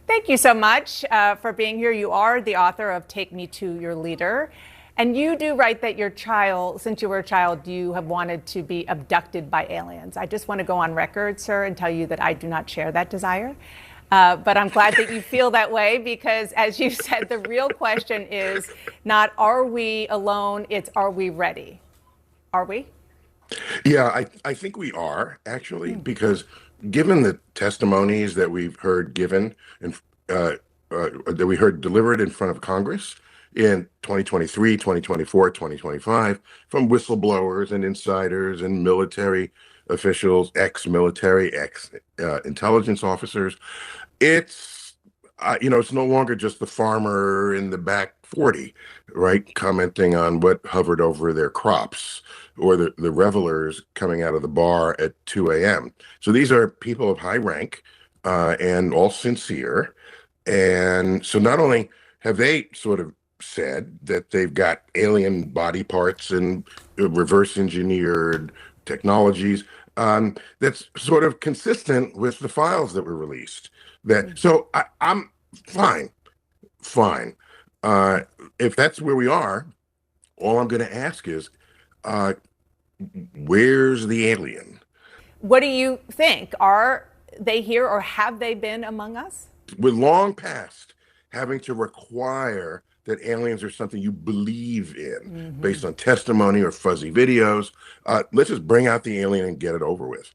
Thank you so much for being here. You are the author of Take Me to Your Leader. And you do write that your child, since you were a child, you have wanted to be abducted by aliens. I just want to go on record, sir, and tell you that I do not share that desire. But I'm glad that you feel that way because, as you said, the real question is not are we alone, it's are we ready? Are we? Yeah, I think we are actually, because given the testimonies that we've heard given and that we heard delivered in front of Congress in 2023, 2024, 2025, from whistleblowers and insiders and military officials, ex-military, ex-intelligence officers, it's it's no longer just the farmer in the back 40, right, commenting on what hovered over their crops, or the revelers coming out of the bar at 2 a.m. So these are people of high rank and all sincere. And so not only have they sort of said that they've got alien body parts and reverse engineered technologies, that's sort of consistent with the files that were released. I'm fine, fine. If that's where we are, all I'm going to ask is, where's the alien? What do you think? Are they here or have they been among us? We're long past having to require that aliens are something you believe in based on testimony or fuzzy videos. Let's just bring out the alien and get it over with.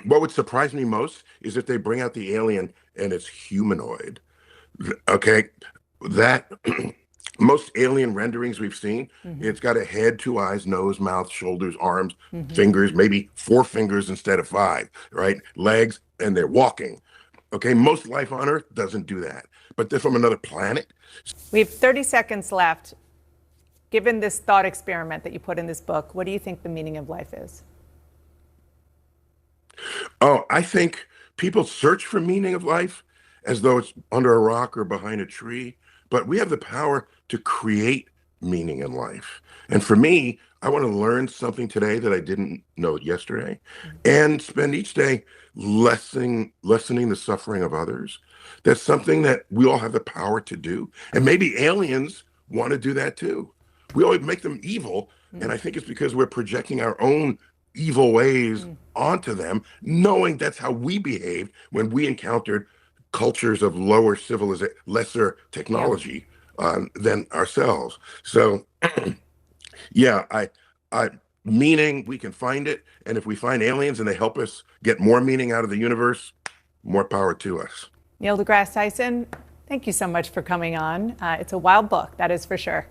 What would surprise me most is if they bring out the alien and it's humanoid. Okay, that most alien renderings we've seen, it's got a head, two eyes, nose, mouth, shoulders, arms, fingers, maybe 4 fingers instead of 5, right? Legs, and they're walking. Okay, most life on Earth doesn't do that, but they're from another planet. We have 30 seconds left. Given this thought experiment that you put in this book, what do you think the meaning of life is? Oh, I think people search for meaning of life as though it's under a rock or behind a tree, but we have the power to create meaning in life. And for me, I want to learn something today that I didn't know yesterday, and spend each day lessening the suffering of others. That's something that we all have the power to do. And maybe aliens want to do that too. We always make them evil, and I think it's because we're projecting our own evil ways onto them, knowing that's how we behaved when we encountered cultures of lower civilization, lesser technology than ourselves. So, yeah, I meaning, we can find it, and if we find aliens and they help us get more meaning out of the universe, more power to us. Neil deGrasse Tyson, thank you so much for coming on. It's a wild book, that is for sure.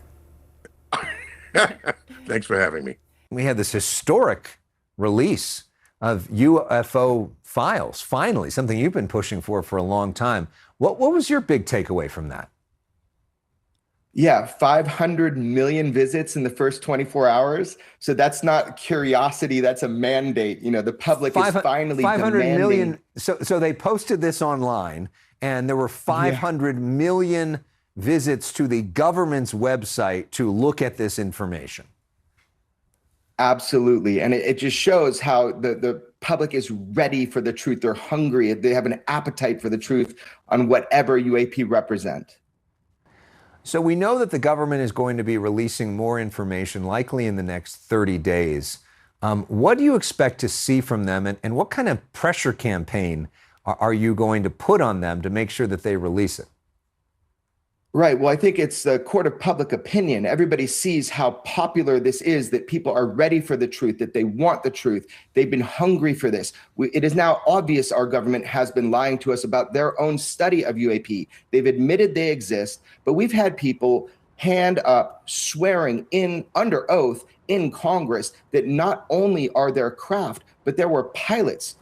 Thanks for having me. We had this historic release of UFO files, finally, something you've been pushing for a long time. What was your big takeaway from that? Yeah, 500 million visits in the first 24 hours. So that's not curiosity, that's a mandate. You know, the public is finally 500 demanding. million. So they posted this online, and there were 500 million visits to the government's website to look at this information. Absolutely. And it just shows how the public is ready for the truth. They're hungry. They have an appetite for the truth on whatever UAP represent. So we know that the government is going to be releasing more information, likely in the next 30 days. What do you expect to see from them, and what kind of pressure campaign are you going to put on them to make sure that they release it? Right. Well, I think it's the court of public opinion. Everybody sees how popular this is, that people are ready for the truth, that they want the truth. They've been hungry for this. It is now obvious our government has been lying to us about their own study of UAP. They've admitted they exist, but we've had people hand up swearing under oath in Congress that not only are there craft, but there were pilots,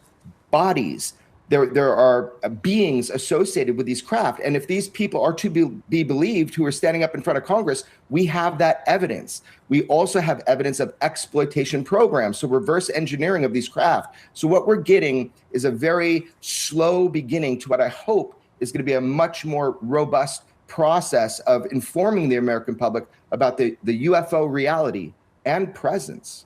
bodies. There are beings associated with these craft. And if these people are to be believed who are standing up in front of Congress, we have that evidence. We also have evidence of exploitation programs, so reverse engineering of these craft. So what we're getting is a very slow beginning to what I hope is going to be a much more robust process of informing the American public about the UFO reality and presence.